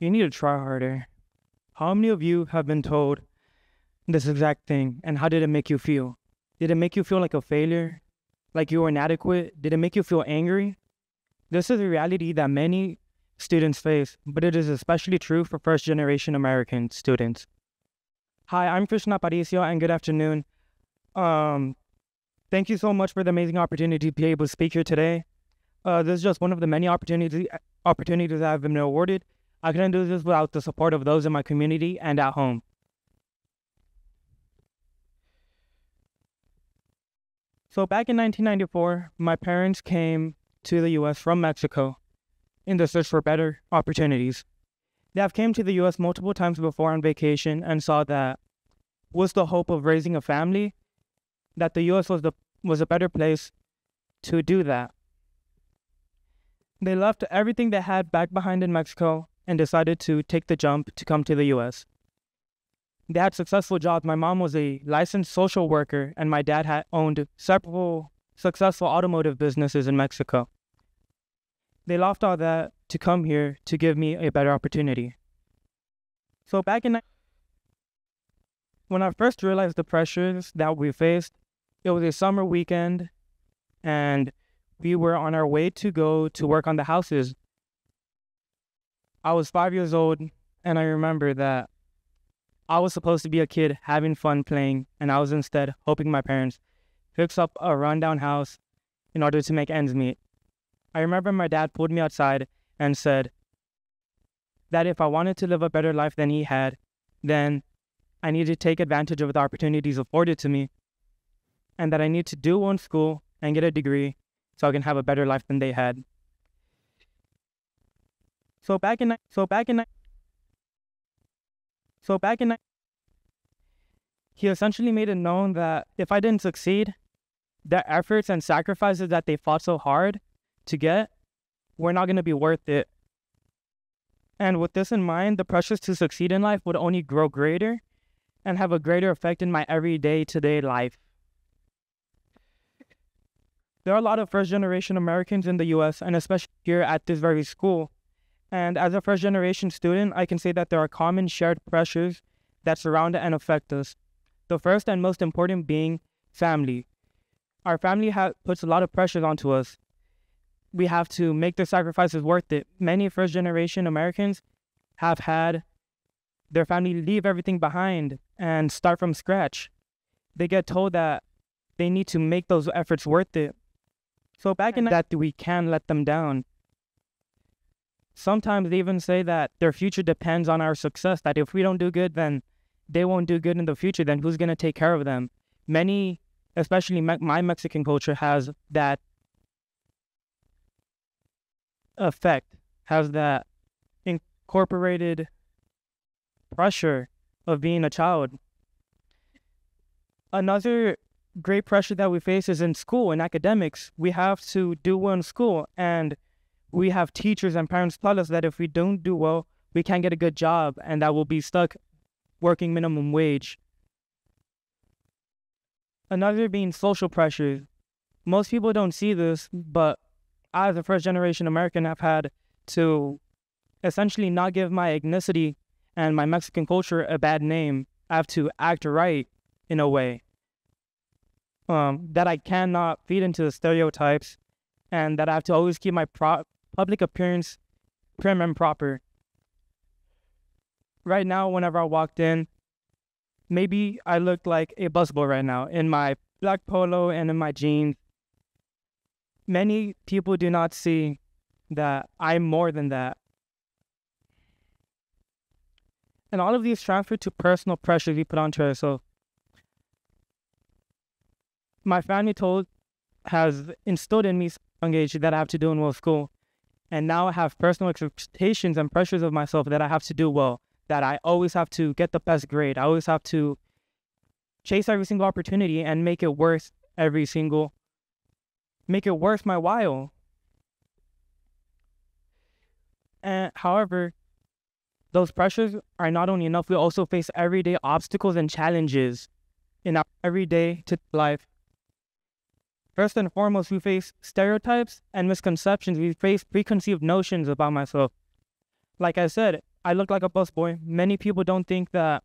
You need to try harder. How many of you have been told this exact thing, and how did it make you feel? Did it make you feel like a failure? Like you were inadequate? Did it make you feel angry? This is a reality that many students face, but it is especially true for first-generation American students. Hi, I'm Krishna Aparicio, and good afternoon. Thank you so much for the amazing opportunity to be able to speak here today. This is just one of the many opportunities that I've been awarded. I couldn't do this without the support of those in my community and at home. So back in 1994, my parents came to the U.S. from Mexico in the search for better opportunities. They have came to the U.S. multiple times before on vacation and saw that was the hope of raising a family, that the U.S. was a better place to do that. They left everything they had back behind in Mexico and decided to take the jump to come to the U.S. They had successful jobs. My mom was a licensed social worker, and my dad had owned several successful automotive businesses in Mexico. They left all that to come here to give me a better opportunity. So when I first realized the pressures that we faced, it was a summer weekend, and we were on our way to go to work on the houses. I was 5 years old, and I remember that I was supposed to be a kid having fun playing, and I was instead helping my parents fix up a rundown house in order to make ends meet. I remember my dad pulled me outside and said that if I wanted to live a better life than he had, then I needed to take advantage of the opportunities afforded to me, and that I need to do well in school and get a degree so I can have a better life than they had. He essentially made it known that if I didn't succeed, the efforts and sacrifices that they fought so hard to get were not going to be worth it. And with this in mind, the pressures to succeed in life would only grow greater and have a greater effect in my everyday today life. There are a lot of first-generation Americans in the U.S., and especially here at this very school. And as a first-generation student, I can say that there are common shared pressures that surround and affect us. The first and most important being family. Our family puts a lot of pressures onto us. We have to make the sacrifices worth it. Many first-generation Americans have had their family leave everything behind and start from scratch. They get told that they need to make those efforts worth it. So back in that, we can let them down. Sometimes they even say that their future depends on our success, that if we don't do good, then they won't do good in the future, then who's going to take care of them? Many, especially my Mexican culture, has that effect, has that incorporated pressure of being a child. Another great pressure that we face is in school, in academics. We have to do well in school, and we have teachers and parents tell us that if we don't do well, we can't get a good job, and that we'll be stuck working minimum wage. Another being social pressures. Most people don't see this, but I, as a first-generation American, have had to essentially not give my ethnicity and my Mexican culture a bad name. I have to act right in a way. That I cannot feed into the stereotypes, and that I have to always keep my public appearance prim and proper. Right now, whenever I walked in, maybe I looked like a busboy right now in my black polo and in my jeans. Many people do not see that I'm more than that. And all of these transfer to personal pressures we put onto ourselves. My family has instilled in me from a young age that I have to do in well school. And now I have personal expectations and pressures of myself that I have to do well, that I always have to get the best grade. I always have to chase every single opportunity and make it worth my while. And however, those pressures are not only enough, we also face everyday obstacles and challenges in our everyday life. First and foremost, we face stereotypes and misconceptions. We face preconceived notions about myself. Like I said, I look like a busboy. Many people don't think that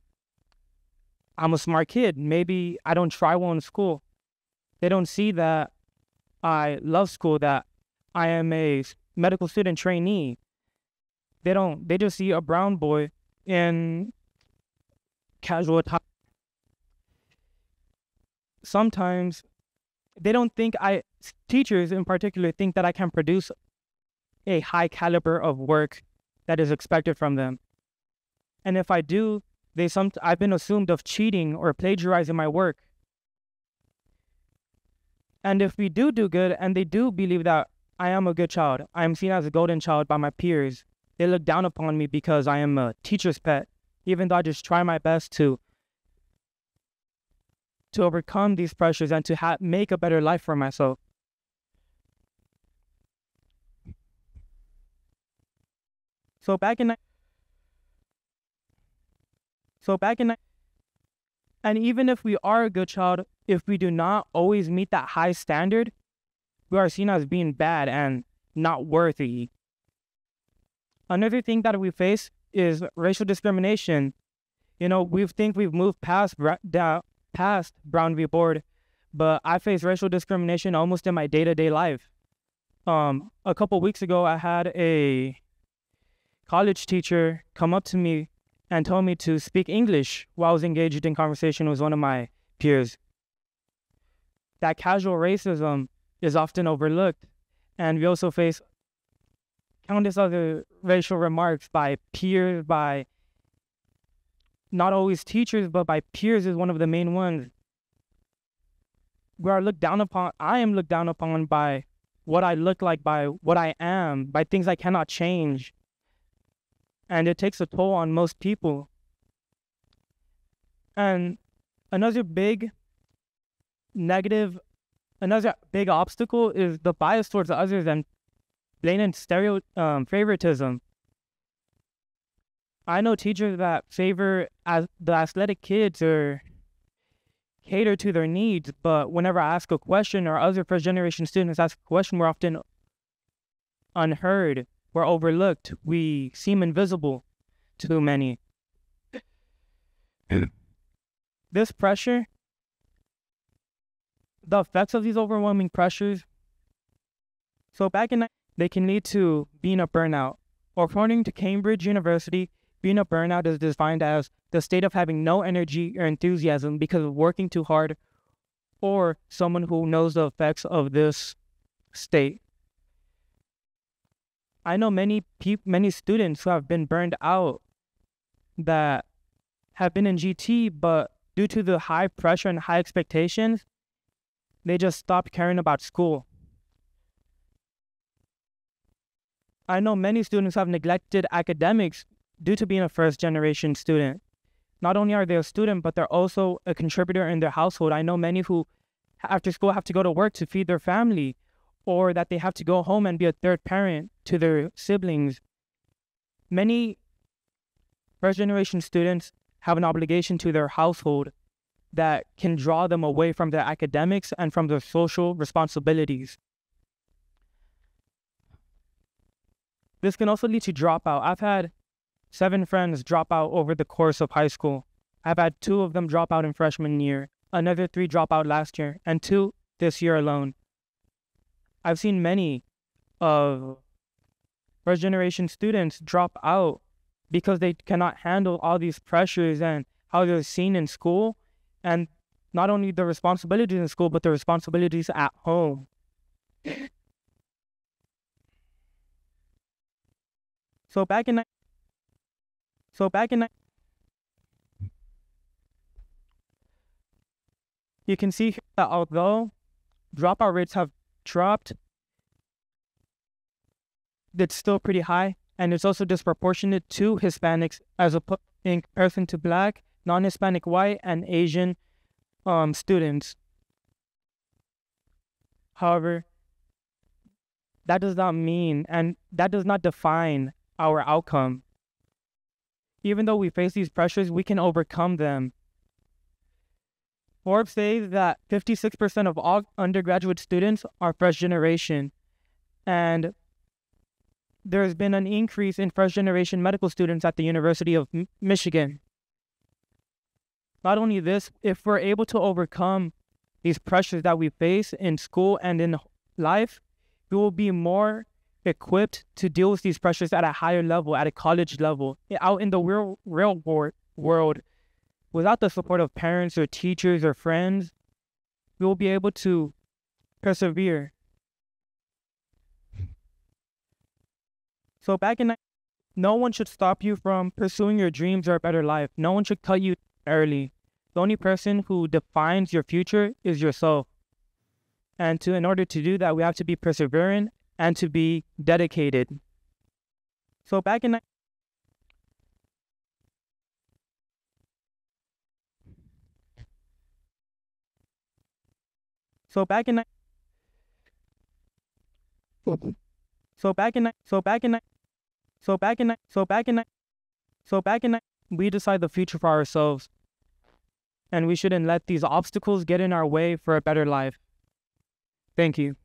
I'm a smart kid. Maybe I don't try well in school. They don't see that I love school, that I am a medical student trainee. They just see a brown boy in casual attire. Sometimes they don't think teachers in particular think that I can produce a high caliber of work that is expected from them. And if I do, I've been assumed of cheating or plagiarizing my work. And if we do good and they do believe that I am a good child, I am seen as a golden child by my peers, they look down upon me because I am a teacher's pet, even though I just try my best to overcome these pressures and to make a better life for myself. So back in and even if we are a good child, if we do not always meet that high standard, we are seen as being bad and not worthy. Another thing that we face is racial discrimination. We think we've moved past Brown v. Board, but I face racial discrimination almost in my day-to-day life. A couple weeks ago, I had a college teacher come up to me and told me to speak English while I was engaged in conversation with one of my peers. That casual racism is often overlooked, and we also face countless other racial remarks by peers, by not always teachers, but by peers is one of the main ones. I am looked down upon by what I look like, by what I am, by things I cannot change. And it takes a toll on most people. And another big obstacle is the bias towards others and blatant favoritism. I know teachers that favor the athletic kids or cater to their needs, but whenever I ask a question or other first-generation students ask a question, we're often unheard. We're overlooked. We seem invisible to many. This pressure, the effects of these overwhelming pressures, they can lead to being a burnout. According to Cambridge University, being a burnout is defined as the state of having no energy or enthusiasm because of working too hard, or someone who knows the effects of this state. I know many students who have been burned out that have been in GT, but due to the high pressure and high expectations, they just stopped caring about school. I know many students who have neglected academics due to being a first-generation student. Not only are they a student, but they're also a contributor in their household. I know many who, after school, have to go to work to feed their family, or that they have to go home and be a third parent to their siblings. Many first-generation students have an obligation to their household that can draw them away from their academics and from their social responsibilities. This can also lead to dropout. I've had 7 friends drop out over the course of high school. I've had 2 of them drop out in freshman year, another 3 drop out last year, and 2 this year alone. I've seen many of first-generation students drop out because they cannot handle all these pressures and how they're seen in school, and not only the responsibilities in school, but the responsibilities at home. You can see that although dropout rates have dropped, it's still pretty high, and it's also disproportionate to Hispanics in comparison to Black, non-Hispanic, white, and Asian students. However, that does not mean, and that does not define our outcome. Even though we face these pressures, we can overcome them. Forbes says that 56% of all undergraduate students are first generation, and there has been an increase in first-generation medical students at the University of Michigan. Not only this, if we're able to overcome these pressures that we face in school and in life, we will be more equipped to deal with these pressures at a higher level, at a college level, out in the real world. Without the support of parents or teachers or friends, we will be able to persevere. So no one should stop you from pursuing your dreams or a better life. No one should cut you early. The only person who defines your future is yourself. And in order to do that, we have to be perseverant and to be dedicated. So back in we decide the future for ourselves, and we shouldn't let these obstacles get in our way for a better life. Thank you.